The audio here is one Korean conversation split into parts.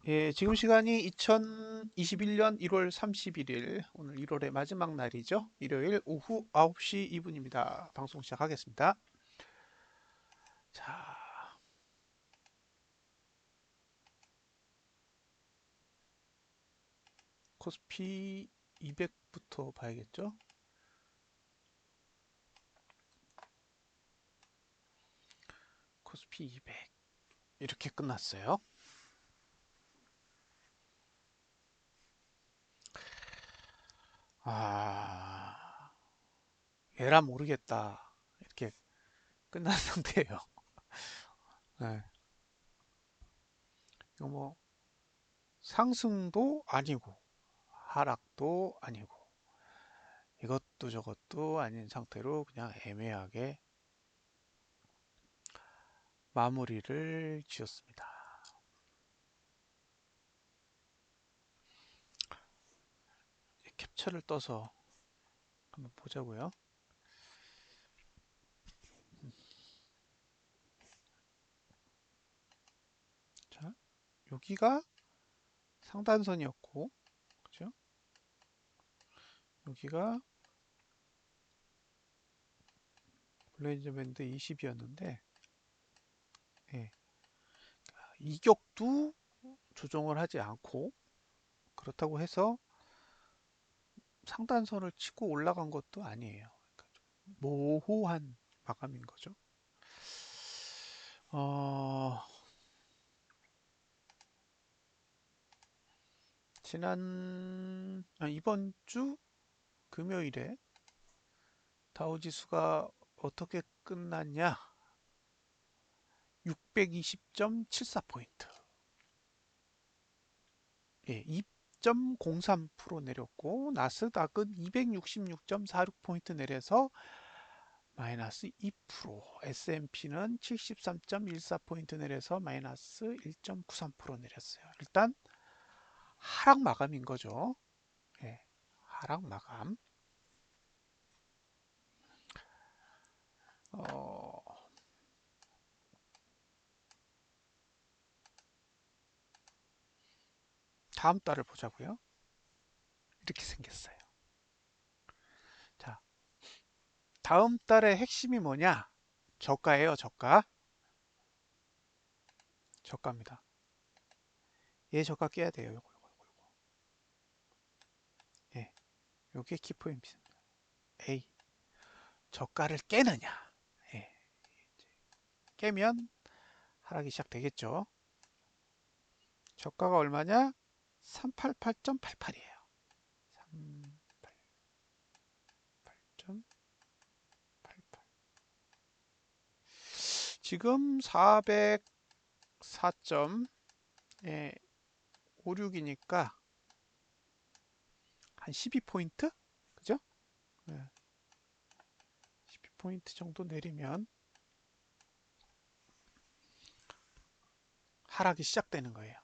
예, 지금 시간이 2021년 1월 31일, 오늘 1월의 마지막 날이죠. 일요일 오후 9시 2분입니다. 방송 시작하겠습니다. 자, 코스피 200부터 봐야겠죠? 코스피 200. 이렇게 끝났어요. 아, 에라 모르겠다. 이렇게 끝난 상태예요. 네, 이거 뭐, 상승도 아니고, 하락도 아니고, 이것도 저것도 아닌 상태로 그냥 애매하게 마무리를 지었습니다. 캡처를 떠서 한번 보자고요. 자, 여기가 상단선이었고, 그죠? 여기가 볼리인저 밴드 20이었는데, 예, 이격도 조정을 하지 않고, 그렇다고 해서 상단선을 치고 올라간 것도 아니에요. 그러니까 좀 모호한 마감인 거죠. 어, 이번 주 금요일에 다우지수가 어떻게 끝났냐? 620.74포인트. 예, 2.03% 내렸고 나스닥은 266.46포인트 내려서 마이너스 2%, S&P는 73.14포인트 내려서 마이너스 1.93% 내렸어요. 일단 하락 마감인 거죠. 예, 하락 마감. 어, 다음 달을 보자고요. 이렇게 생겼어요. 자, 다음 달의 핵심이 뭐냐? 저가예요, 저가. 저가입니다. 얘 저가 깨야 돼요. 요거. 예, 요게 키포인트입니다. A, 저가를 깨느냐? 예, 깨면 하락이 시작되겠죠. 저가가 얼마냐? 388.88이에요. 388.88. 지금 404.56이니까 한 12포인트? 그죠? 12포인트 정도 내리면 하락이 시작되는 거예요.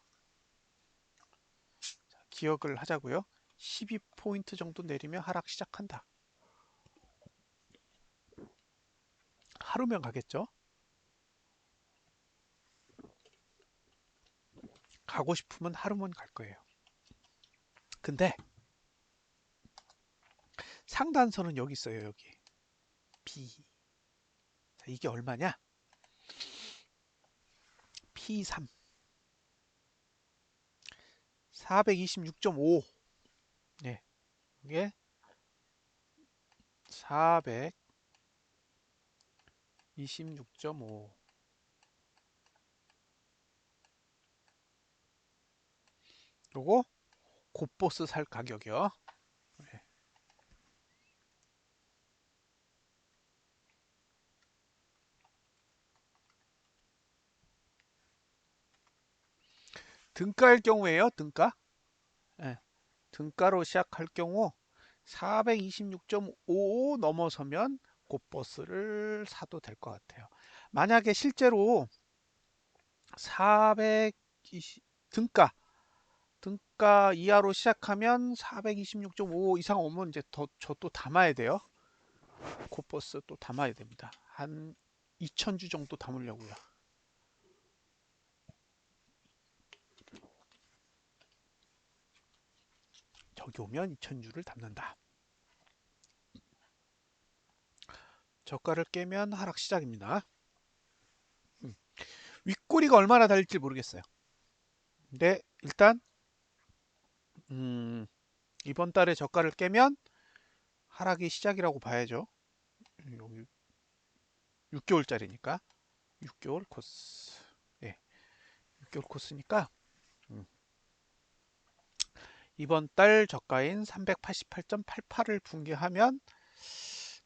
기억을 하자고요. 12포인트 정도 내리면 하락 시작한다. 하루면 가겠죠? 가고 싶으면 하루면 갈 거예요. 근데 상단선은 여기 있어요. 여기 B. 자, 이게 얼마냐? P3 426.5. 네, 이게 426.5. 요거 곧보스 살 가격이요. 네. 등가일 경우에요. 등가. 네. 등가로 시작할 경우 426.5 넘어서면 곧버스를 사도 될 것 같아요. 만약에 실제로 420 등가 이하로 시작하면 426.5 이상 오면 이제 저 또 담아야 돼요. 곧버스 또 담아야 됩니다. 한 2000주 정도 담으려고요. 저기 오면 2000주를 담는다. 저가를 깨면 하락 시작입니다. 윗꼬리가 얼마나 달릴지 모르겠어요. 근데 일단 이번 달에 저가를 깨면 하락이 시작이라고 봐야죠. 여기 6개월짜리니까 6개월 코스. 예, 6개월 코스니까 이번 달 저가인 388.88을 붕괴하면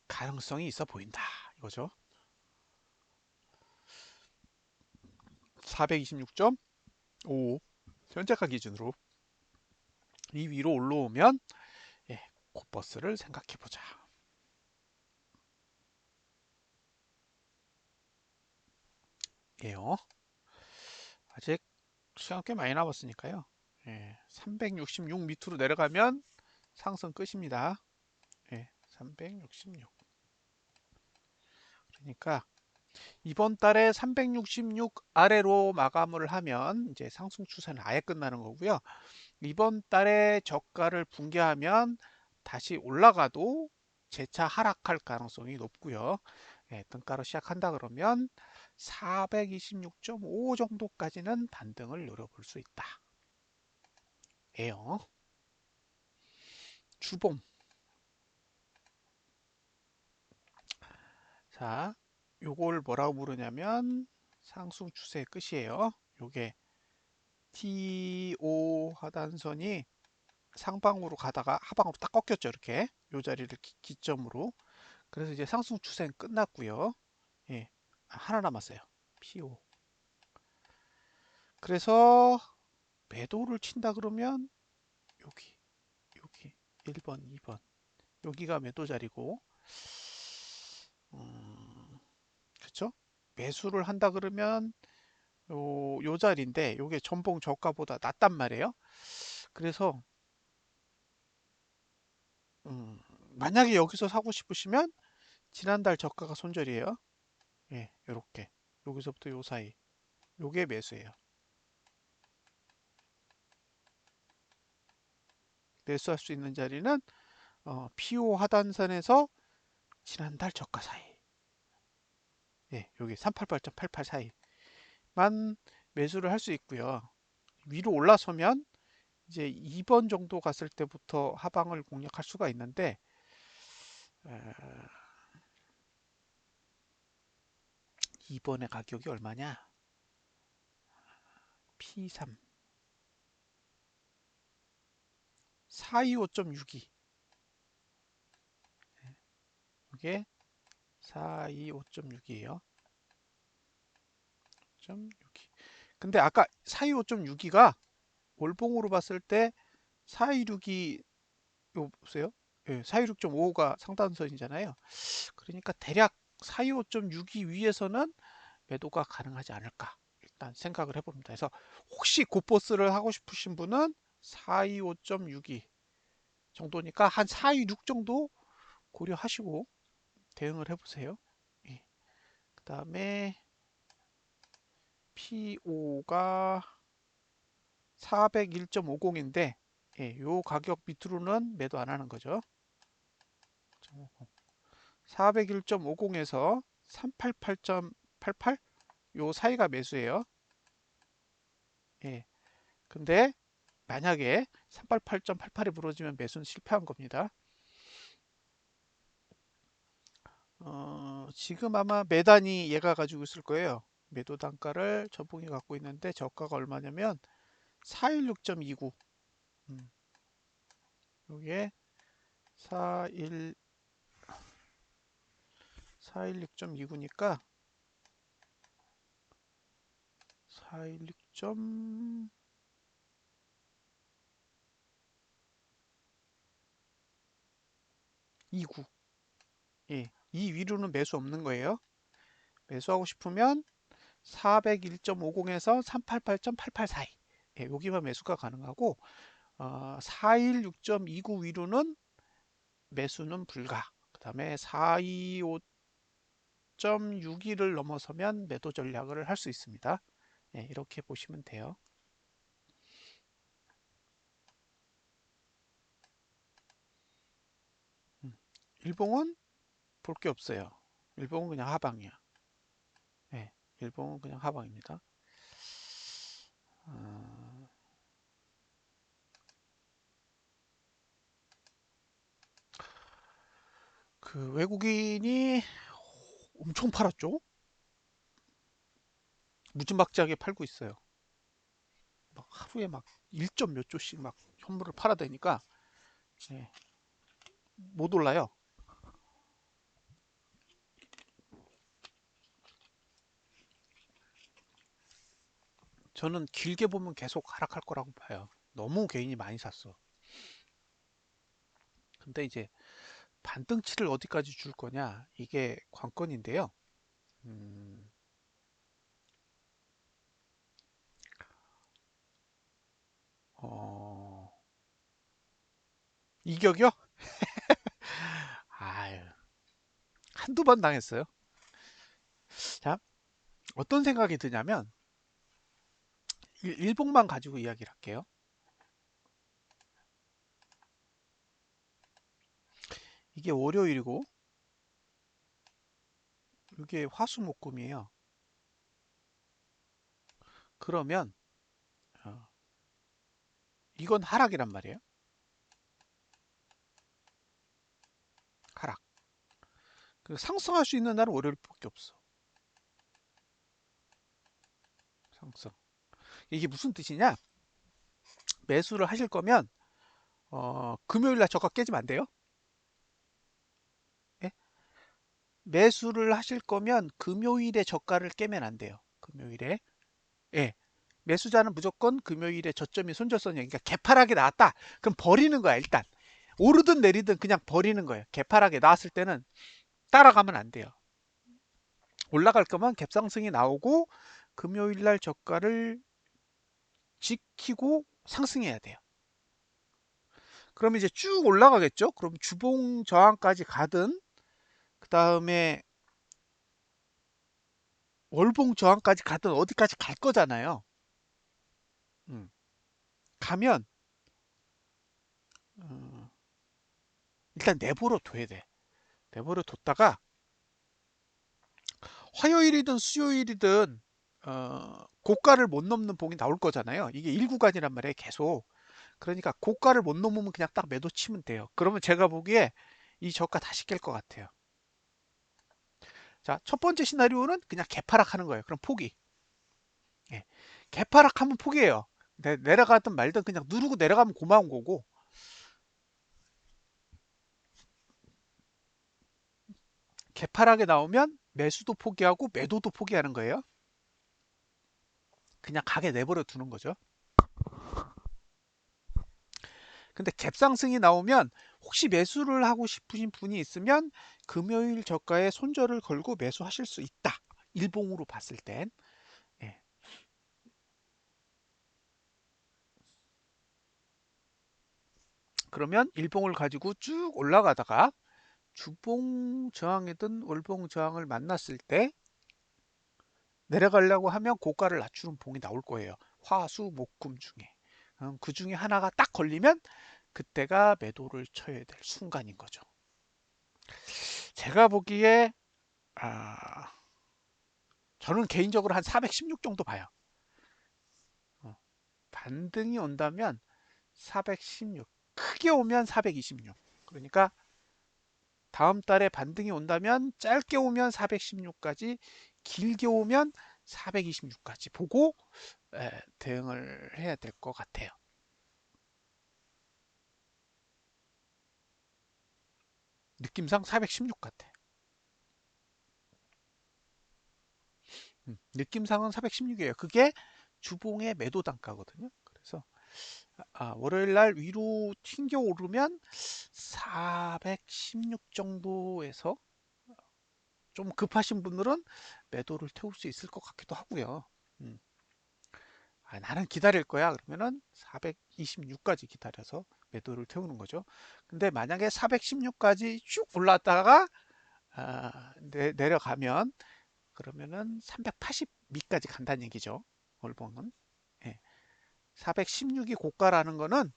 가능성이 있어 보인다. 이거죠. 426.5 현재가 기준으로 이 위로 올라오면 예, 곧버스를 생각해 보자. 예요. 아직 시간 꽤 많이 남았으니까요. 예, 366 밑으로 내려가면 상승 끝입니다. 예, 366. 그러니까 이번 달에 366 아래로 마감을 하면 이제 상승 추세는 아예 끝나는 거고요. 이번 달에 저가를 붕괴하면 다시 올라가도 재차 하락할 가능성이 높고요. 예, 등가로 시작한다 그러면 426.5 정도까지는 반등을 노려볼 수 있다. 예요. 주봉. 자, 요걸 뭐라고 부르냐면 상승 추세의 끝이에요. 요게 TO 하단선이 상방으로 가다가 하방으로 딱 꺾였죠. 이렇게 요 자리를 기점으로. 그래서 이제 상승 추세는 끝났고요. 예, 하나 남았어요. PO. 그래서 매도를 친다 그러면 여기 1번, 2번 여기가 매도 자리고 그렇죠? 매수를 한다 그러면 요 자리인데 요게 전봉 저가보다 낮단 말이에요. 그래서 만약에 여기서 사고 싶으시면 지난달 저가가 손절이에요. 예, 요렇게 여기서부터 요 사이 요게 매수예요. 매수할 수 있는 자리는 PO 하단선에서 지난달 저가 사이, 예, 여기 388.88 사이만 매수를 할 수 있고요. 위로 올라서면 이제 2번 정도 갔을 때부터 하방을 공략할 수가 있는데 어, 2번의 가격이 얼마냐? P3 425.62 이게 425.6이에요. 근데 아까 425.62가 월봉으로 봤을 때 426이 요 보세요. 예, 426.55가 상단선이잖아요. 그러니까 대략 425.62 위에서는 매도가 가능하지 않을까 일단 생각을 해봅니다. 그래서 혹시 곧버스를 하고 싶으신 분은 425.62 정도니까 한 426 정도 고려하시고 대응을 해보세요. 예. 그 다음에 PO가 401.50인데 예, 요 가격 밑으로는 매도 안 하는 거죠. 401.50에서 388.88 요 사이가 매수예요. 예. 근데 만약에 388.88이 부러지면 매수는 실패한 겁니다. 지금 아마 매단이 얘가 가지고 있을 거예요. 매도 단가를 전봉이 갖고 있는데 저가가 얼마냐면 416.29. 요게 416.29니까 416.29. 예. 이 위로는 매수 없는 거예요. 매수하고 싶으면 401.50에서 388.88 사이. 예, 여기만 매수가 가능하고 416.29 위로는 매수는 불가. 그 다음에 425.62를 넘어서면 매도 전략을 할 수 있습니다. 예, 이렇게 보시면 돼요. 일봉은 볼 게 없어요. 일봉은 그냥 하방이야. 예, 일봉은 그냥 하방입니다. 어, 그 외국인이 엄청 팔았죠? 무지막지하게 팔고 있어요. 막 하루에 막 1점 몇 조씩 막 현물을 팔아대니까 예, 못 올라요. 저는 길게 보면 계속 하락할 거라고 봐요. 너무 개인이 많이 샀어. 근데 이제 반등치를 어디까지 줄 거냐 이게 관건인데요. 음, 어, 이격이요? 아유, 한두 번 당했어요. 자, 어떤 생각이 드냐면 일봉만 가지고 이야기를 할게요. 이게 월요일이고 이게 화수목금이에요. 그러면 어, 이건 하락이란 말이에요. 하락. 그 상승할 수 있는 날은 월요일밖에 없어. 상승. 이게 무슨 뜻이냐? 매수를 하실 거면 금요일 날 저가 깨지면 안 돼요. 예? 매수를 하실 거면 금요일에 저가를 깨면 안 돼요. 금요일에. 예. 매수자는 무조건 금요일에 저점이 손절선이에요. 그러니까 개파락이 나왔다. 그럼 버리는 거야, 일단. 오르든 내리든 그냥 버리는 거예요. 개파락이 나왔을 때는 따라가면 안 돼요. 올라갈 거면 갭상승이 나오고 금요일 날 저가를 지키고 상승해야 돼요. 그럼 이제 쭉 올라가겠죠? 그럼 주봉 저항까지 가든 그 다음에 월봉 저항까지 가든 어디까지 갈 거잖아요. 음. 가면 어, 일단 내버려 둬야 돼. 내버려 뒀다가 화요일이든 수요일이든 고가를 못 넘는 봉이 나올 거잖아요. 이게 1구간이란 말이에요. 계속. 그러니까 고가를 못 넘으면 그냥 딱 매도 치면 돼요. 그러면 제가 보기에 이 저가 다시 깰 것 같아요. 자, 첫 번째 시나리오는 그냥 개파락하는 거예요. 그럼 포기. 예. 개파락하면 포기해요. 내려가든 말든 그냥 누르고 내려가면 고마운 거고 개파락에 나오면 매수도 포기하고 매도도 포기하는 거예요. 그냥 가게 내버려 두는 거죠. 근데 갭상승이 나오면 혹시 매수를 하고 싶으신 분이 있으면 금요일 저가에 손절을 걸고 매수하실 수 있다. 일봉으로 봤을 땐. 예. 그러면 일봉을 가지고 쭉 올라가다가 주봉 저항이든 월봉 저항을 만났을 때 내려가려고 하면 고가를 낮추는 봉이 나올 거예요. 화, 수, 목, 금 중에. 그 중에 하나가 딱 걸리면 그때가 매도를 쳐야 될 순간인 거죠. 제가 보기에 아, 저는 개인적으로 한 416 정도 봐요. 어, 반등이 온다면 416, 크게 오면 426. 그러니까 다음 달에 반등이 온다면 짧게 오면 416까지, 길게 오면 426까지 보고 대응을 해야 될 것 같아요. 느낌상 416 같아. 느낌상은 416이에요. 그게 주봉의 매도 단가거든요. 그래서 월요일 날 위로 튕겨 오르면 416 정도에서 좀 급하신 분들은 매도를 태울 수 있을 것 같기도 하고요. 음. 나는 기다릴 거야. 그러면은 426까지 기다려서 매도를 태우는 거죠. 근데 만약에 416까지 쭉 올랐다가 내려가면 그러면은 380 미까지 간다는 얘기죠. 월봉은. 예. 416이 고가라는 거는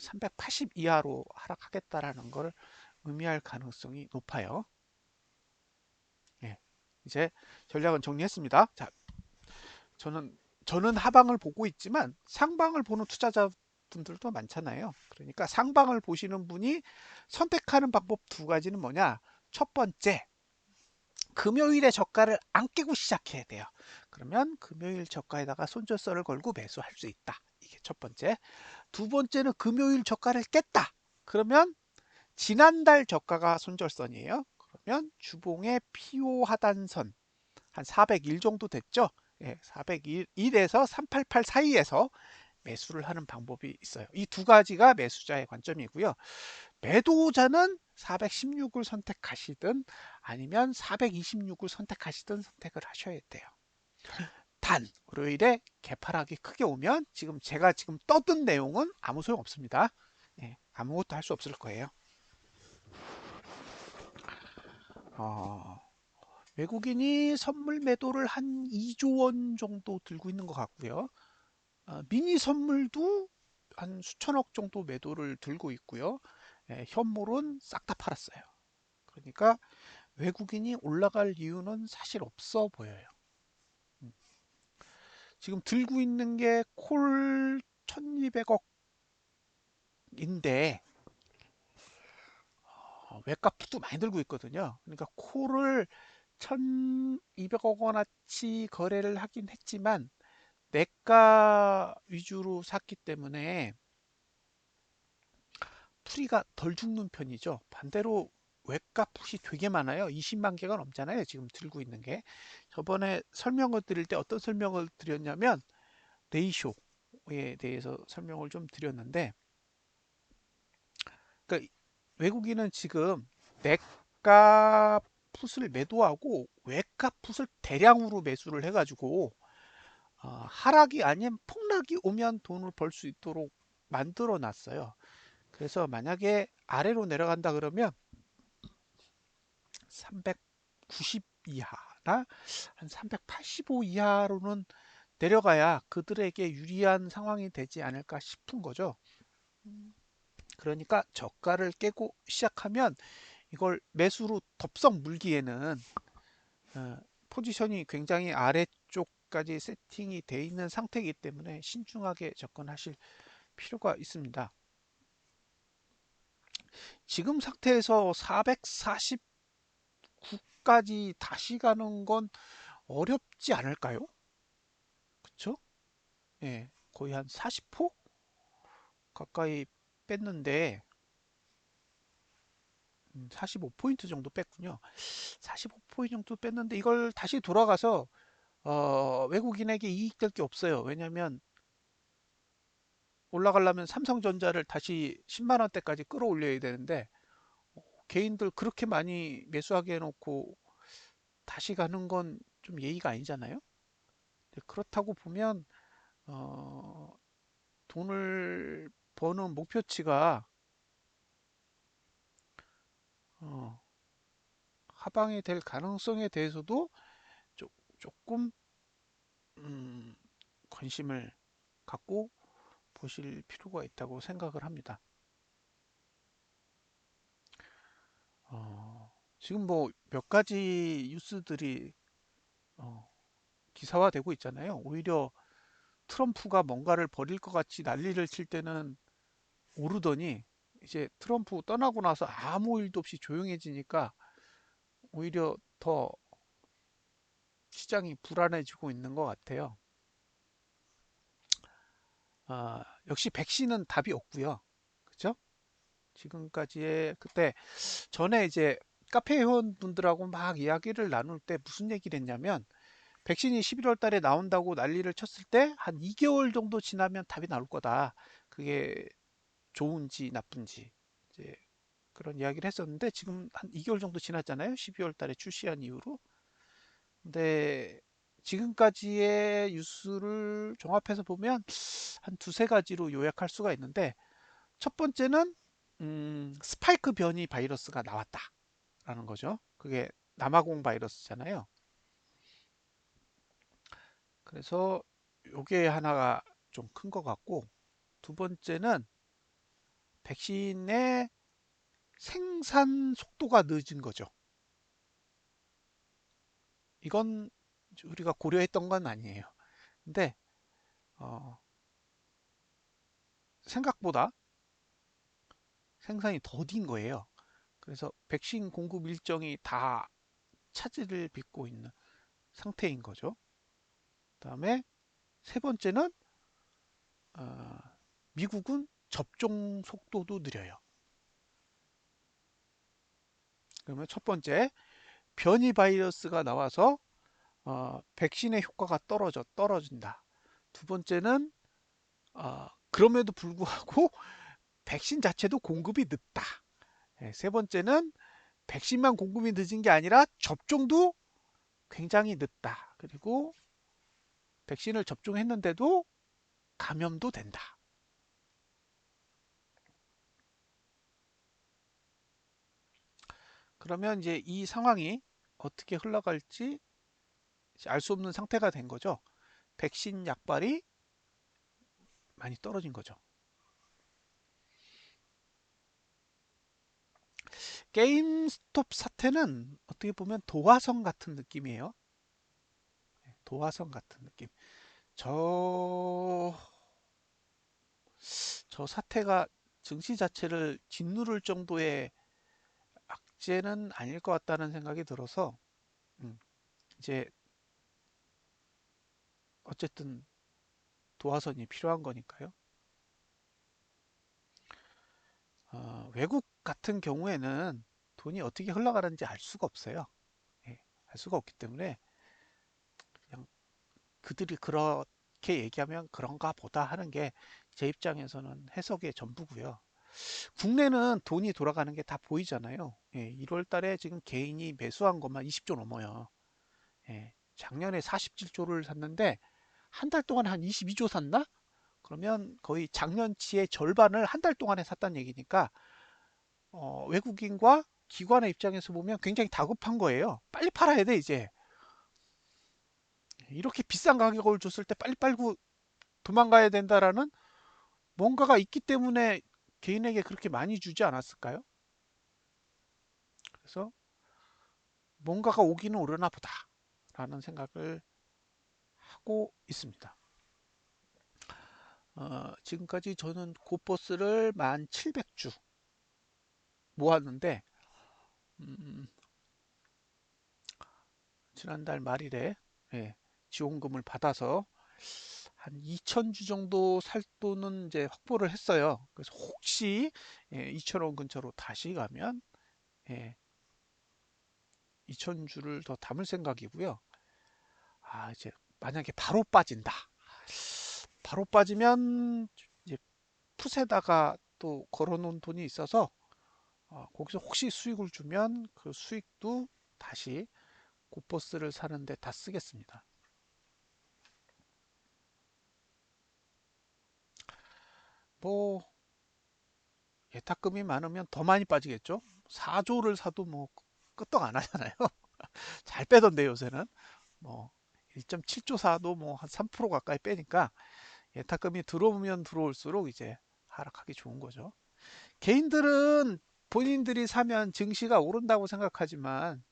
380 이하로 하락하겠다라는 걸 의미할 가능성이 높아요. 예, 이제 전략은 정리했습니다. 자, 저는 하방을 보고 있지만 상방을 보는 투자자분들도 많잖아요. 그러니까 상방을 보시는 분이 선택하는 방법 두 가지는 뭐냐? 첫 번째, 금요일에 저가를 안 깨고 시작해야 돼요. 그러면 금요일 저가에다가 손절서를 걸고 매수할 수 있다. 이게 첫 번째. 두 번째는 금요일 저가를 깼다. 그러면 지난달 저가가 손절선이에요. 그러면 주봉의 피오 하단선 한 401 정도 됐죠. 예, 401에서 388 사이에서 매수를 하는 방법이 있어요. 이 두 가지가 매수자의 관점이고요. 매도자는 416을 선택하시든 아니면 426을 선택하시든 선택을 하셔야 돼요. 단 월요일에 개파락이 크게 오면 제가 지금 떠든 내용은 아무 소용 없습니다. 예, 아무것도 할 수 없을 거예요. 어, 외국인이 선물 매도를 한 2조 원 정도 들고 있는 것 같고요. 미니 선물도 한 수천억 정도 매도를 들고 있고요. 예, 현물은 싹 다 팔았어요. 그러니까 외국인이 올라갈 이유는 사실 없어 보여요. 음. 지금 들고 있는 게 콜 1200억인데 외값도 많이 들고 있거든요. 그러니까 콜을 1200억 원어치 거래를 하긴 했지만 내가 위주로 샀기 때문에 풀이가 덜 죽는 편이죠. 반대로 외가 풋이 되게 많아요. 20만 개가 넘잖아요. 지금 들고 있는 게. 저번에 설명을 드릴 때 어떤 설명을 드렸냐면 레이쇼에 대해서 설명을 좀 드렸는데 그러니까 외국인은 지금 내가 풋을 매도하고 외가 풋을 대량으로 매수를 해가지고 하락이 아닌 폭락이 오면 돈을 벌 수 있도록 만들어 놨어요. 그래서 만약에 아래로 내려간다 그러면 390 이하나 한 385 이하로는 내려가야 그들에게 유리한 상황이 되지 않을까 싶은 거죠. 그러니까 저가를 깨고 시작하면 이걸 매수로 덥석 물기에는 포지션이 굉장히 아래쪽까지 세팅이 돼 있는 상태이기 때문에 신중하게 접근하실 필요가 있습니다. 지금 상태에서 449까지 다시 가는 건 어렵지 않을까요? 그쵸? 예, 거의 한 40% 가까이 뺐는데 45포인트 정도 뺐군요. 45포인트 정도 뺐는데 이걸 다시 돌아가서 외국인에게 이익될 게 없어요. 왜냐하면 올라가려면 삼성전자를 다시 10만 원대까지 끌어올려야 되는데 개인들 그렇게 많이 매수하게 해놓고 다시 가는 건 좀 예의가 아니잖아요. 그렇다고 보면 어, 돈을 버는 목표치가 어, 하방이 될 가능성에 대해서도 조금 음, 관심을 갖고 보실 필요가 있다고 생각을 합니다. 지금 뭐 몇 가지 뉴스들이 어, 기사화되고 있잖아요. 오히려 트럼프가 뭔가를 벌일 것 같이 난리를 칠 때는 오르더니 이제 트럼프 떠나고 나서 아무 일도 없이 조용해지니까 오히려 더 시장이 불안해지고 있는 것 같아요. 역시 백신은 답이 없고요. 그죠? 지금까지의 그때 전에 이제 카페 회원분들하고 막 이야기를 나눌 때 무슨 얘기를 했냐면 백신이 11월 달에 나온다고 난리를 쳤을 때 한 2개월 정도 지나면 답이 나올 거다. 그게 좋은지 나쁜지 이제 그런 이야기를 했었는데 지금 한 2개월 정도 지났잖아요. 12월 달에 출시한 이후로. 근데 지금까지의 뉴스를 종합해서 보면 한 두세 가지로 요약할 수가 있는데 첫 번째는 스파이크 변이 바이러스가 나왔다라는 거죠. 그게 남아공 바이러스잖아요. 그래서 요게 하나가 좀 큰 것 같고 두 번째는 백신의 생산 속도가 늦은 거죠. 이건 우리가 고려했던 건 아니에요. 근데 어, 생각보다 생산이 더딘 거예요. 그래서 백신 공급 일정이 다 차질을 빚고 있는 상태인 거죠. 그다음에 세 번째는 어, 미국은 접종 속도도 느려요. 그러면 첫 번째, 변이 바이러스가 나와서 백신의 효과가 떨어진다. 두 번째는 그럼에도 불구하고 백신 자체도 공급이 늦다. 예, 세 번째는 백신만 공급이 늦은 게 아니라 접종도 굉장히 늦다. 그리고 백신을 접종했는데도 감염도 된다. 그러면 이제 이 상황이 어떻게 흘러갈지 알 수 없는 상태가 된 거죠. 백신 약발이 많이 떨어진 거죠. 게임스톱 사태는 어떻게 보면 도화성 같은 느낌이에요. 도화성 같은 느낌. 저, 저 사태가 증시 자체를 짓누를 정도의 악재는 아닐 것 같다는 생각이 들어서, 음, 이제, 어쨌든 도화선이 필요한 거니까요. 외국 같은 경우에는 돈이 어떻게 흘러가는지 알 수가 없어요. 예, 알 수가 없기 때문에 그냥 그들이 그렇게 얘기하면 그런가 보다 하는 게 제 입장에서는 해석의 전부고요. 국내는 돈이 돌아가는 게 다 보이잖아요. 예, 1월 달에 지금 개인이 매수한 것만 20조 넘어요. 예, 작년에 47조를 샀는데 한 달 동안 한 22조 샀나? 그러면 거의 작년치의 절반을 한 달 동안에 샀다는 얘기니까 외국인과 기관의 입장에서 보면 굉장히 다급한 거예요. 빨리 팔아야 돼 이제. 이렇게 비싼 가격을 줬을 때 빨리 빨고 도망가야 된다라는 뭔가가 있기 때문에 개인에게 그렇게 많이 주지 않았을까요? 그래서 뭔가가 오기는 오려나 보다라는 생각을 하고 있습니다. 지금까지 저는 고버스를 1,700주 모았는데 음, 지난달 말일에 예, 지원금을 받아서 한 2,000주 정도 살 돈은 이제 확보를 했어요. 그래서 혹시 2,000원 근처로 다시 가면 예, 2,000주를 더 담을 생각이고요. 이제 만약에 바로 빠진다. 바로 빠지면 이제 풋에다가 또 걸어놓은 돈이 있어서 거기서 혹시 수익을 주면 그 수익도 다시 고버스를 사는데 다 쓰겠습니다. 뭐 예탁금이 많으면 더 많이 빠지겠죠. 4조를 사도 뭐 끄떡 안 하잖아요. 잘 빼던데 요새는 뭐 1.7조 사도 뭐 한 3% 가까이 빼니까 예탁금이 들어오면 들어올수록 이제 하락하기 좋은 거죠. 개인들은 본인들이 사면 증시가 오른다고 생각하지만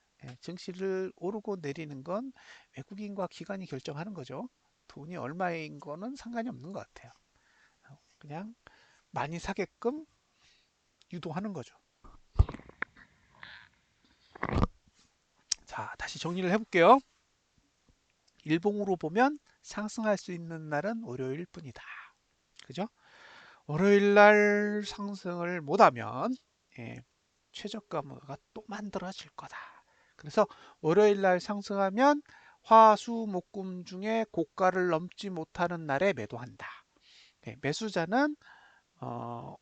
증시를 오르고 내리는 건 외국인과 기관이 결정하는 거죠. 돈이 얼마인 거는 상관이 없는 것 같아요. 그냥 많이 사게끔 유도하는 거죠. 자, 다시 정리를 해볼게요. 일봉으로 보면 상승할 수 있는 날은 월요일 뿐이다. 그죠? 월요일 날 상승을 못하면 예, 최저가가 또 만들어질 거다. 그래서 월요일 날 상승하면 화수목금 중에 고가를 넘지 못하는 날에 매도한다. 네, 매수자는 어,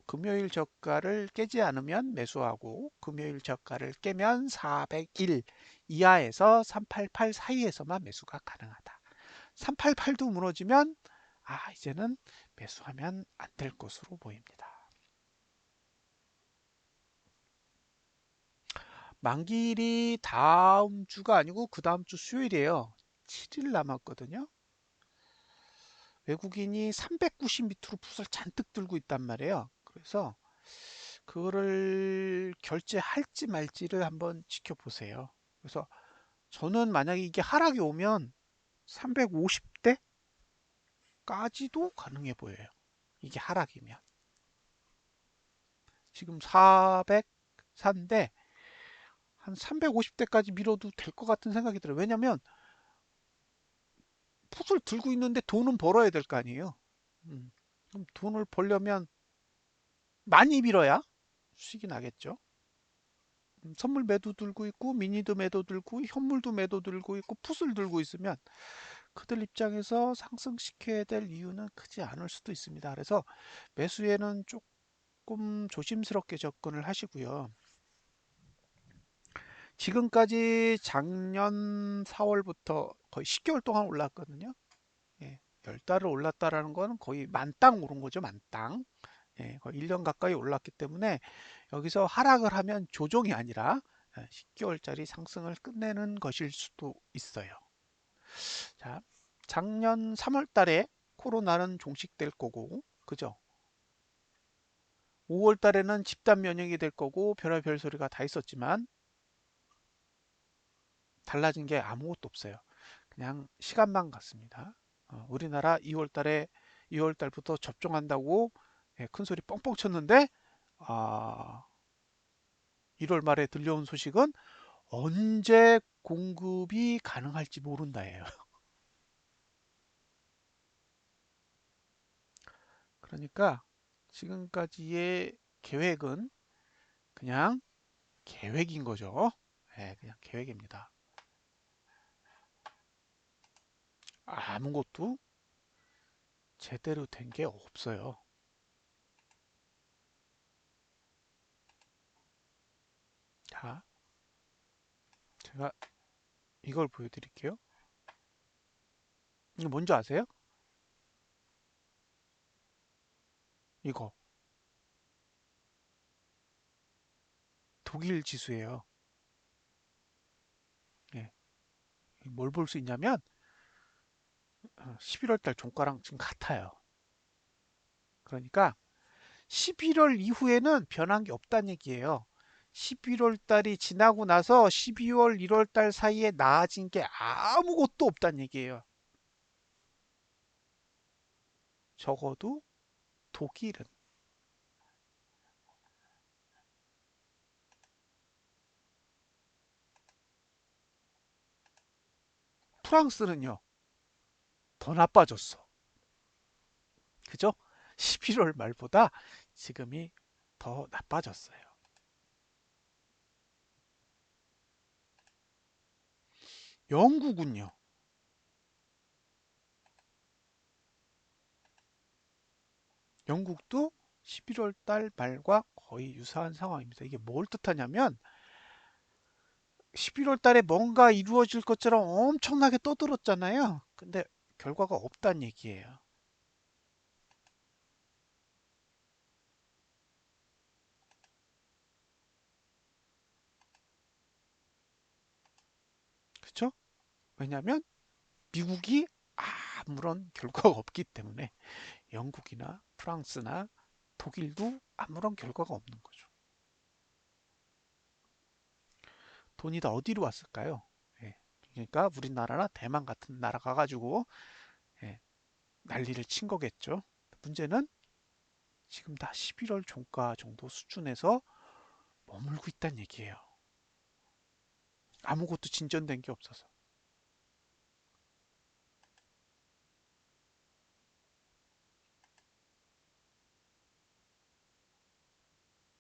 금요일 저가를 깨지 않으면 매수하고 금요일 저가를 깨면 401 이하에서 388 사이에서만 매수가 가능하다. 388도 무너지면 이제는 매수하면 안 될 것으로 보입니다. 만기일이 다음 주가 아니고 그 다음 주 수요일이에요. 7일 남았거든요. 외국인이 390 밑으로 풋을 잔뜩 들고 있단 말이에요. 그래서 그거를 결제할지 말지를 한번 지켜보세요. 그래서 저는 만약에 이게 하락이 오면 350대까지도 가능해 보여요. 이게 하락이면. 지금 404인데 한 350대까지 밀어도 될 것 같은 생각이 들어요. 왜냐면 풋을 들고 있는데 돈은 벌어야 될 거 아니에요. 그럼 돈을 벌려면 많이 밀어야 수익이 나겠죠. 선물 매도 들고 있고 미니도 매도 들고 현물도 매도 들고 있고 풋을 들고 있으면 그들 입장에서 상승시켜야 될 이유는 크지 않을 수도 있습니다. 그래서 매수에는 조금 조심스럽게 접근을 하시고요. 지금까지 작년 4월부터 거의 10개월 동안 올랐거든요. 예, 10달을 올랐다라는 거는 거의 만땅 오른 거죠, 만땅. 예, 거의 1년 가까이 올랐기 때문에 여기서 하락을 하면 조정이 아니라 10개월짜리 상승을 끝내는 것일 수도 있어요. 자, 작년 3월 달에 코로나는 종식될 거고, 그죠? 5월 달에는 집단 면역이 될 거고, 별의별 소리가 다 있었지만, 달라진 게 아무것도 없어요. 그냥 시간만 같습니다. 우리나라 2월 달부터 접종한다고 예, 큰 소리 뻥뻥 쳤는데, 1월 말에 들려온 소식은 언제 공급이 가능할지 모른다예요. 그러니까 지금까지의 계획은 그냥 계획인 거죠. 네, 그냥 계획입니다. 아무것도 제대로 된 게 없어요. 자, 제가 이걸 보여드릴게요. 이거 뭔지 아세요? 이거 독일 지수예요. 예, 뭘 볼 수 있냐면 11월 달 종가랑 지금 같아요. 그러니까 11월 이후에는 변한 게 없다는 얘기예요. 11월 달이 지나고 나서 12월, 1월 달 사이에 나아진 게 아무것도 없다는 얘기예요. 적어도 독일은. 프랑스는요, 더 나빠졌어. 그죠? 11월 말보다 지금이 더 나빠졌어요. 영국은요, 영국도 11월 달 말과 거의 유사한 상황입니다. 이게 뭘 뜻하냐면 11월 달에 뭔가 이루어질 것처럼 엄청나게 떠들었잖아요. 근데 결과가 없다는 얘기예요. 그렇죠? 왜냐하면 미국이 아무런 결과가 없기 때문에 영국이나 프랑스나 독일도 아무런 결과가 없는 거죠. 돈이 다 어디로 왔을까요? 예. 그러니까 우리나라나 대만 같은 나라 가가지고 예, 난리를 친 거겠죠. 문제는 지금 다 11월 종가 정도 수준에서 머물고 있다는 얘기예요. 아무것도 진전된 게 없어서.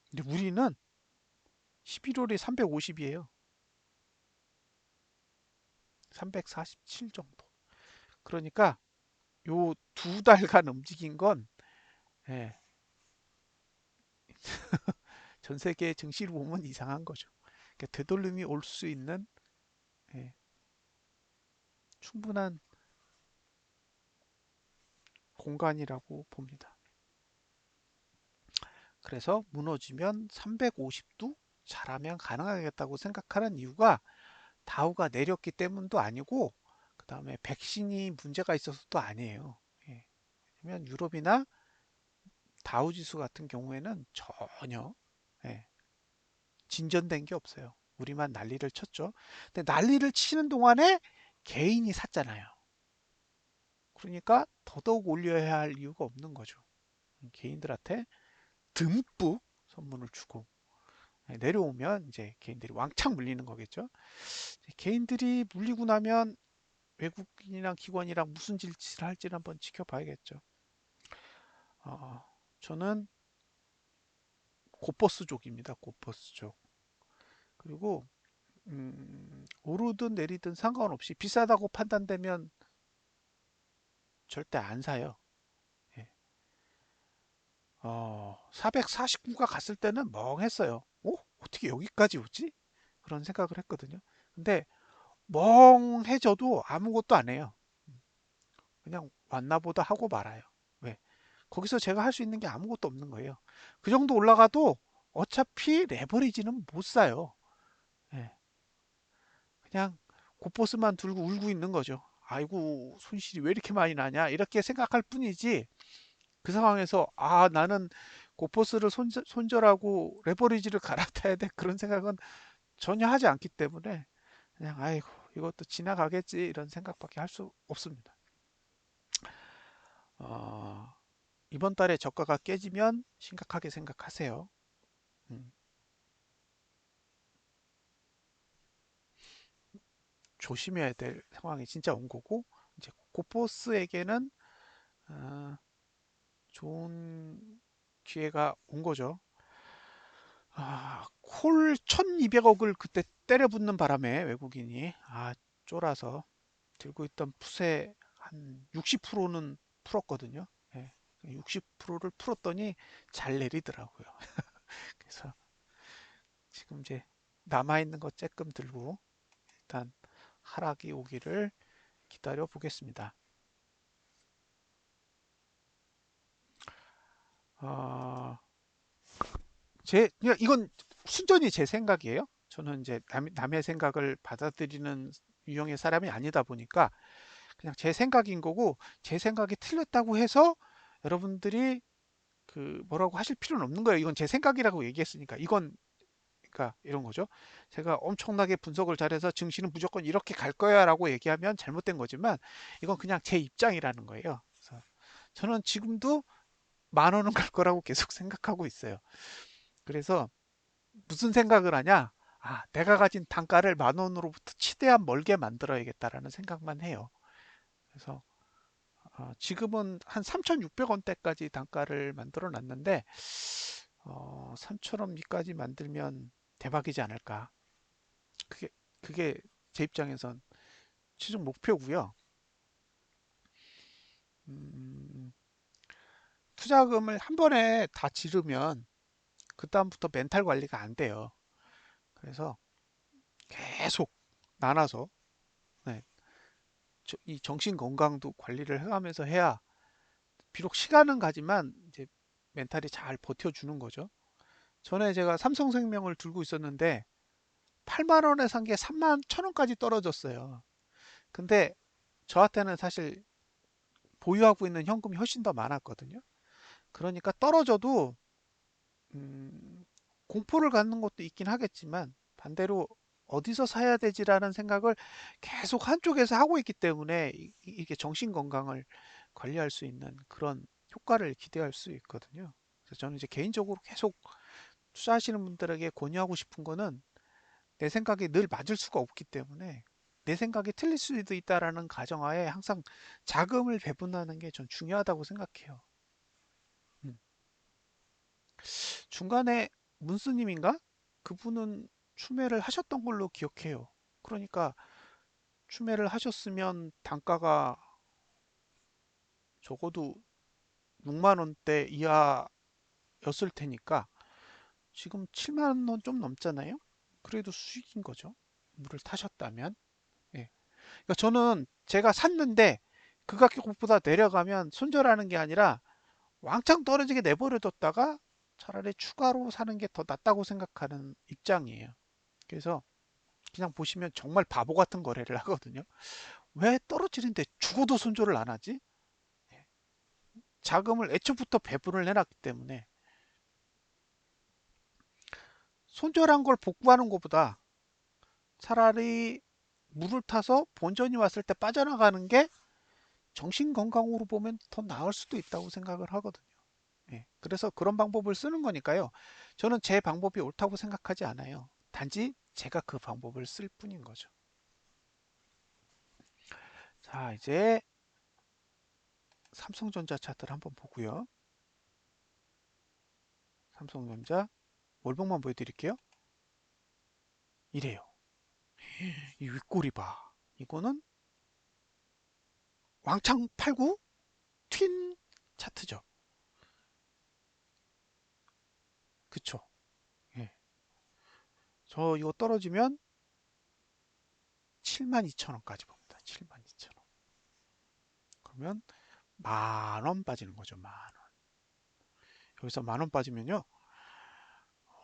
근데 우리는 11월에 350이에요. 347 정도. 그러니까 요 두 달간 움직인 건 예, 전 세계 증시를 보면 이상한 거죠. 그러니까 되돌림이 올 수 있는 예, 충분한 공간이라고 봅니다. 그래서 무너지면 350도 잘하면 가능하겠다고 생각하는 이유가 다우가 내렸기 때문도 아니고 그 다음에 백신이 문제가 있어서도 아니에요. 예. 왜냐면 유럽이나 다우 지수 같은 경우에는 전혀 예, 진전된 게 없어요. 우리만 난리를 쳤죠. 근데 난리를 치는 동안에 개인이 샀잖아요. 그러니까 더더욱 올려야 할 이유가 없는 거죠. 개인들한테 듬뿍 선물을 주고 내려오면 이제 개인들이 왕창 물리는 거겠죠. 개인들이 물리고 나면 외국인이랑 기관이랑 무슨 짓을 할지를 한번 지켜봐야겠죠. 어, 저는 고퍼스족입니다. 고퍼스족. 그리고 오르든 내리든 상관없이 비싸다고 판단되면 절대 안 사요. 예. 449가 갔을 때는 멍했어요. 어떻게 여기까지 오지? 그런 생각을 했거든요. 근데 멍해져도 아무것도 안 해요. 그냥 왔나 보다 하고 말아요. 왜? 거기서 제가 할 수 있는 게 아무것도 없는 거예요. 그 정도 올라가도 어차피 레버리지는 못 사요. 예. 그냥 고포스만 들고 울고 있는 거죠. 아이고, 손실이 왜 이렇게 많이 나냐? 이렇게 생각할 뿐이지, 그 상황에서, 나는 고포스를 손절하고 레버리지를 갈아타야 돼. 그런 생각은 전혀 하지 않기 때문에, 그냥, 아이고, 이것도 지나가겠지. 이런 생각밖에 할 수 없습니다. 어, 이번 달에 저가가 깨지면 심각하게 생각하세요. 음, 조심해야 될 상황이 진짜 온 거고, 이제 고포스에게는 좋은 기회가 온 거죠. 콜 1200억을 그때 때려붓는 바람에 외국인이 쫄아서 들고 있던 풋의 한 60%는 풀었거든요. 예, 60%를 풀었더니 잘 내리더라고요. 그래서 지금 이제 남아있는 거 쬐끔 들고 일단 하락이 오기를 기다려 보겠습니다. 어, 그냥 이건 순전히 제 생각이에요. 저는 이제 남의 생각을 받아들이는 유형의 사람이 아니다 보니까 그냥 제 생각인 거고, 제 생각이 틀렸다고 해서 여러분들이 그 뭐라고 하실 필요는 없는 거예요. 이건 제 생각이라고 얘기했으니까. 이건 그러니까 이런 거죠. 제가 엄청나게 분석을 잘해서 증시는 무조건 이렇게 갈 거야라고 얘기하면 잘못된 거지만, 이건 그냥 제 입장이라는 거예요. 그래서 저는 지금도 10,000원은 갈 거라고 계속 생각하고 있어요. 그래서 무슨 생각을 하냐? 내가 가진 단가를 10,000원으로부터 최대한 멀게 만들어야겠다라는 생각만 해요. 그래서 지금은 한 3,600원대까지 단가를 만들어 놨는데 3,000원 미까지 만들면 대박이지 않을까. 그게 그게 제 입장에선 최종 목표고요. 음, 투자금을 한 번에 다 지르면 그다음부터 멘탈 관리가 안 돼요. 그래서 계속 나눠서, 네, 이 정신 건강도 관리를 해가면서 해야 비록 시간은 가지만 이제 멘탈이 잘 버텨주는 거죠. 전에 제가 삼성생명을 들고 있었는데 8만 원에 산 게 3만 1,000원까지 떨어졌어요. 근데 저한테는 사실 보유하고 있는 현금이 훨씬 더 많았거든요. 그러니까 떨어져도 공포를 갖는 것도 있긴 하겠지만, 반대로 어디서 사야 되지라는 생각을 계속 한쪽에서 하고 있기 때문에 이게 정신 건강을 관리할 수 있는 그런 효과를 기대할 수 있거든요. 그래서 저는 이제 개인적으로 계속 투자하시는 분들에게 권유하고 싶은 거는, 내 생각이 늘 맞을 수가 없기 때문에 내 생각이 틀릴 수도 있다라는 가정하에 항상 자금을 배분하는 게 전 중요하다고 생각해요. 음. 중간에 문스님인가? 그분은 추매를 하셨던 걸로 기억해요. 그러니까 추매를 하셨으면 단가가 적어도 6만 원대 이하였을 테니까 지금 7만 원 좀 넘잖아요. 그래도 수익인 거죠. 물을 타셨다면. 예. 그러니까 저는 제가 샀는데 그 가격보다 내려가면 손절하는 게 아니라 왕창 떨어지게 내버려뒀다가 차라리 추가로 사는 게 더 낫다고 생각하는 입장이에요. 그래서 그냥 보시면 정말 바보 같은 거래를 하거든요. 왜 떨어지는데 죽어도 손절을 안 하지? 자금을 애초부터 배분을 해놨기 때문에. 손절한 걸 복구하는 것보다 차라리 물을 타서 본전이 왔을 때 빠져나가는 게 정신 건강으로 보면 더 나을 수도 있다고 생각을 하거든요. 예, 그래서 그런 방법을 쓰는 거니까요. 저는 제 방법이 옳다고 생각하지 않아요. 단지 제가 그 방법을 쓸 뿐인 거죠. 자, 이제 삼성전자 차트를 한번 보고요. 삼성전자 월봉만 보여드릴게요. 이래요. 이 윗꼬리 봐. 이거는 왕창 팔고 튄 차트죠. 그쵸? 예. 저 이거 떨어지면 72,000원까지 봅니다. 72,000원. 그러면 10,000원 빠지는 거죠. 10,000원. 여기서 10,000원 빠지면요.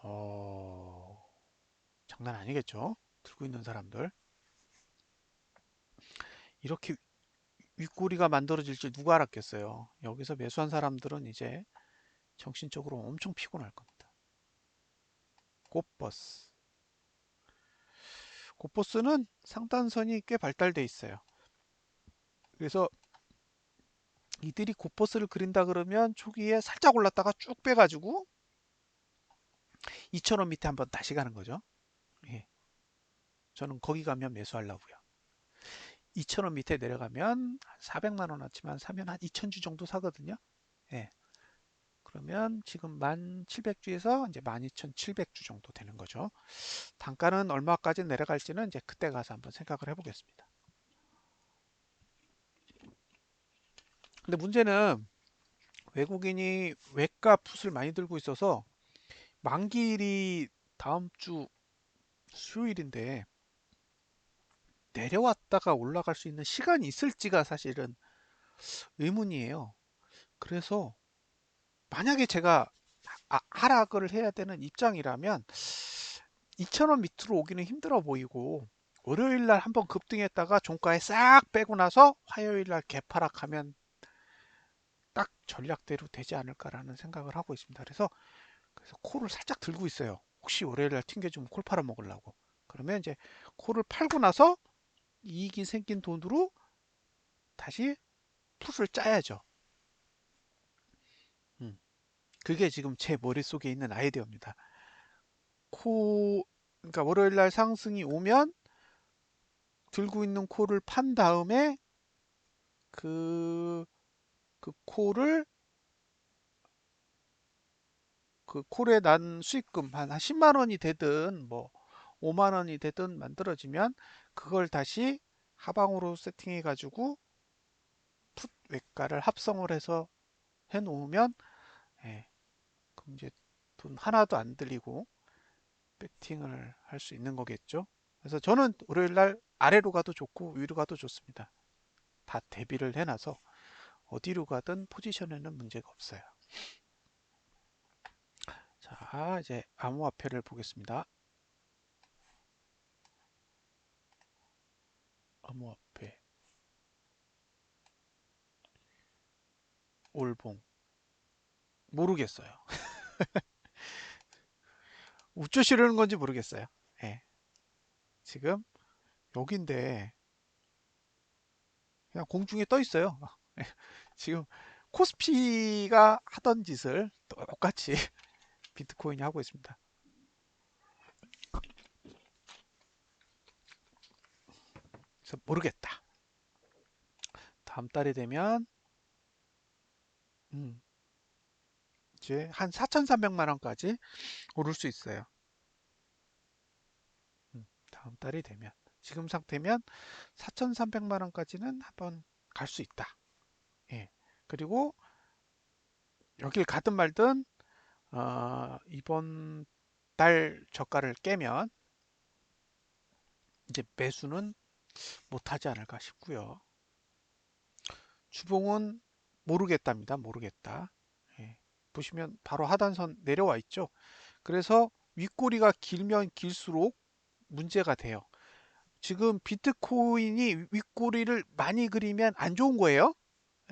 어, 장난 아니겠죠? 들고 있는 사람들. 이렇게 윗꼬리가 만들어질 줄 누가 알았겠어요. 여기서 매수한 사람들은 이제 정신적으로 엄청 피곤할 겁니다. 꽃버스. 꽃버스는 상단선이 꽤 발달돼 있어요. 그래서 이들이 꽃버스를 그린다 그러면 초기에 살짝 올랐다가 쭉 빼가지고 2,000원 밑에 한번 다시 가는 거죠. 예. 저는 거기 가면 매수하려고요. 2,000원 밑에 내려가면 400만 원어치만 사면 한 2,000주 정도 사거든요. 예. 그러면 지금 1,700주에서 이제 12,700주 정도 되는 거죠. 단가는 얼마까지 내려갈지는 이제 그때 가서 한번 생각을 해보겠습니다. 근데 문제는 외국인이 외가 풋을 많이 들고 있어서 만기일이 다음 주 수요일인데 내려왔다가 올라갈 수 있는 시간이 있을지가 사실은 의문이에요. 그래서 만약에 제가 하락을 해야 되는 입장이라면 2,000원 밑으로 오기는 힘들어 보이고 월요일 날 한번 급등했다가 종가에 싹 빼고 나서 화요일 날 개파락하면 딱 전략대로 되지 않을까라는 생각을 하고 있습니다. 그래서 콜을 살짝 들고 있어요. 혹시 월요일 날 튕겨주면 콜 팔아 먹으려고. 그러면 이제 콜을 팔고 나서 이익이 생긴 돈으로 다시 풋을 짜야죠. 음, 그게 지금 제 머릿속에 있는 아이디어입니다. 그러니까 월요일 날 상승이 오면 들고 있는 콜을 판 다음에 그, 그 콜을 그 콜에 난 수익금 한 10만 원이 되든 뭐 5만 원이 되든 만들어지면 그걸 다시 하방으로 세팅해 가지고 풋 외가를 합성을 해서 해 놓으면 예, 그럼 이제 돈 하나도 안 들리고 배팅을 할 수 있는 거겠죠. 그래서 저는 월요일 날 아래로 가도 좋고 위로 가도 좋습니다. 다 대비를 해놔서 어디로 가든 포지션에는 문제가 없어요. 자, 이제 암호화폐를 보겠습니다. 암호화폐 올봉 모르겠어요. 우쭈시르는 건지 모르겠어요. 예, 지금 여기인데 그냥 공중에 떠 있어요. 지금 코스피가 하던 짓을 똑같이 비트코인이 하고 있습니다. 그래서 모르겠다. 다음 달이 되면 음, 이제 한 4,300만 원까지 오를 수 있어요. 다음 달이 되면 지금 상태면 4,300만 원까지는 한번 갈 수 있다. 예. 그리고 여길 가든 말든 이번 달 저가를 깨면 이제 매수는 못하지 않을까 싶고요. 주봉은 모르겠답니다. 모르겠다. 예. 보시면 바로 하단선 내려와 있죠. 그래서 윗꼬리가 길면 길수록 문제가 돼요. 지금 비트코인이 윗꼬리를 많이 그리면 안 좋은 거예요.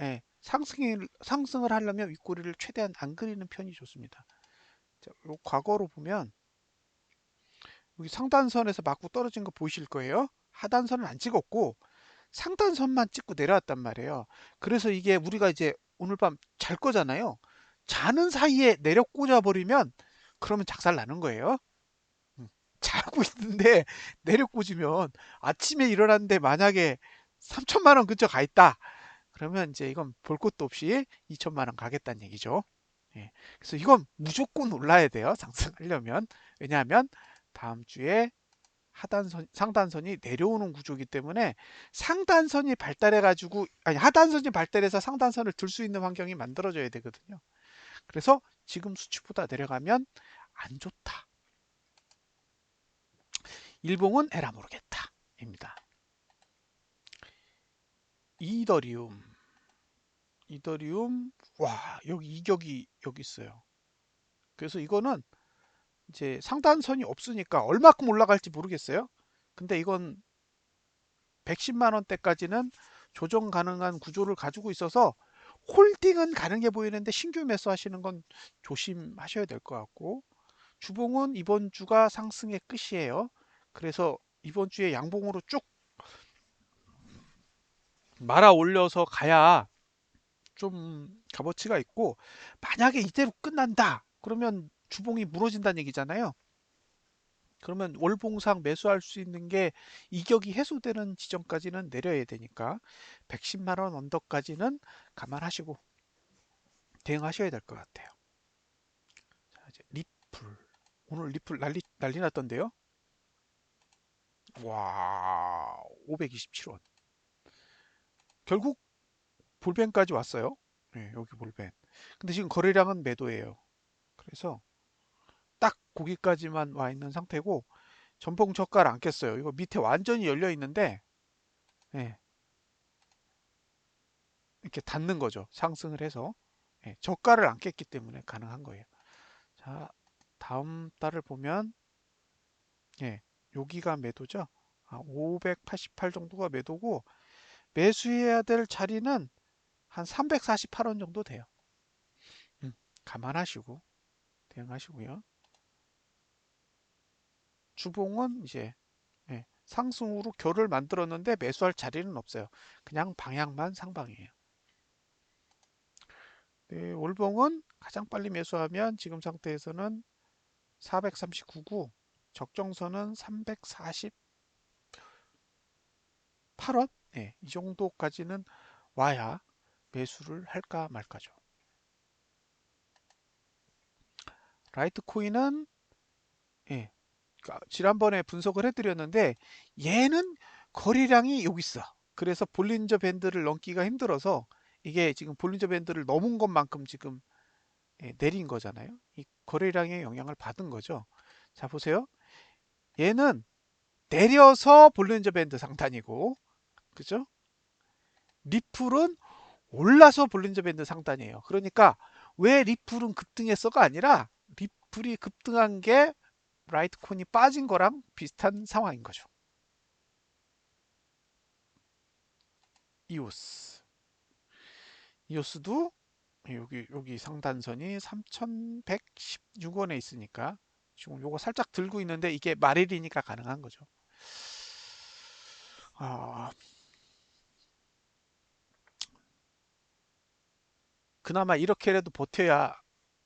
예. 상승을 하려면 윗꼬리를 최대한 안 그리는 편이 좋습니다. 자, 요 과거로 보면 여기 상단선에서 맞고 떨어진 거 보이실 거예요. 하단선은 안 찍었고 상단선만 찍고 내려왔단 말이에요. 그래서 이게 우리가 이제 오늘 밤 잘 거잖아요. 자는 사이에 내려 꽂아 버리면 그러면 작살 나는 거예요. 음, 자고 있는데 내려 꽂으면 아침에 일어났는데 만약에 3천만 원 근처 가 있다. 그러면 이제 이건 볼 것도 없이 2천만 원 가겠다는 얘기죠. 예. 그래서 이건 무조건 올라야 돼요. 상승하려면. 왜냐하면 다음 주에 상단선이 내려오는 구조이기 때문에 상단선이 발달해 가지고 아니 하단선이 발달해서 상단선을 들 수 있는 환경이 만들어져야 되거든요. 그래서 지금 수치보다 내려가면 안 좋다. 일봉은 에라 모르겠다입니다. 이더리움, 와 여기 이격이 여기 있어요. 그래서 이거는 이제 상단선이 없으니까 얼마큼 올라갈지 모르겠어요. 근데 이건 110만 원대까지는 조정 가능한 구조를 가지고 있어서 홀딩은 가능해 보이는데 신규 매수하시는 건 조심하셔야 될 것 같고 주봉은 이번 주가 상승의 끝이에요. 그래서 이번 주에 양봉으로 쭉 말아 올려서 가야 좀 값어치가 있고 만약에 이대로 끝난다 그러면 주봉이 무너진다는 얘기잖아요. 그러면 월봉상 매수할 수 있는 게 이격이 해소되는 지점까지는 내려야 되니까 110만 원 언더까지는 감안하시고 대응하셔야 될 것 같아요. 자, 이제 리플. 오늘 리플 난리 났던데요. 와, 527원. 결국 볼펜까지 왔어요. 네, 여기 볼펜. 근데 지금 거래량은 매도예요. 그래서 딱 거기까지만 와 있는 상태고 전봉 저가를 안 깼어요. 이거 밑에 완전히 열려 있는데 네, 이렇게 닫는 거죠. 상승을 해서. 예, 저가를 안 깼기 때문에 가능한 거예요. 자, 다음 달을 보면 예, 여기가 매도죠. 588 정도가 매도고 매수해야 될 자리는 한 348원 정도 돼요. 감안하시고 대응하시고요. 주봉은 이제 예, 상승으로 결을 만들었는데 매수할 자리는 없어요. 그냥 방향만 상방이에요. 네, 월봉은 가장 빨리 매수하면 지금 상태에서는 439구, 적정선은 348원? 네, 이 정도까지는 와야 매수를 할까 말까죠. 라이트코인은 예, 그러니까 지난번에 분석을 해드렸는데 얘는 거래량이 여기 있어. 그래서 볼린저 밴드를 넘기가 힘들어서 이게 지금 볼린저 밴드를 넘은 것만큼 지금 내린 거잖아요. 이 거래량의 영향을 받은 거죠. 자 보세요. 얘는 내려서 볼린저 밴드 상단이고 그죠? 리플은 올라서 볼린저 밴드 상단이에요. 그러니까 왜 리플은 급등했어가 아니라 리플이 급등한 게 라이트코인이 빠진 거랑 비슷한 상황인 거죠. 이오스. 이오스도 여기 상단선이 3,116원에 있으니까 지금 요거 살짝 들고 있는데 이게 말일이니까 가능한 거죠. 아, 그나마 이렇게라도 버텨야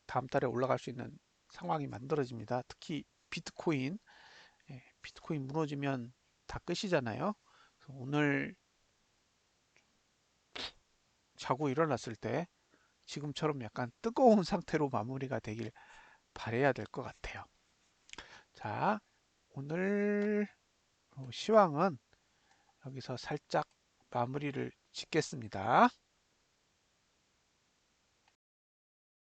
다음 달에 올라갈 수 있는 상황이 만들어집니다. 특히 비트코인, 비트코인 무너지면 다 끝이잖아요. 오늘 자고 일어났을 때 지금처럼 약간 뜨거운 상태로 마무리가 되길 바래야 될 것 같아요. 자, 오늘 시황은 여기서 살짝 마무리를 짓겠습니다.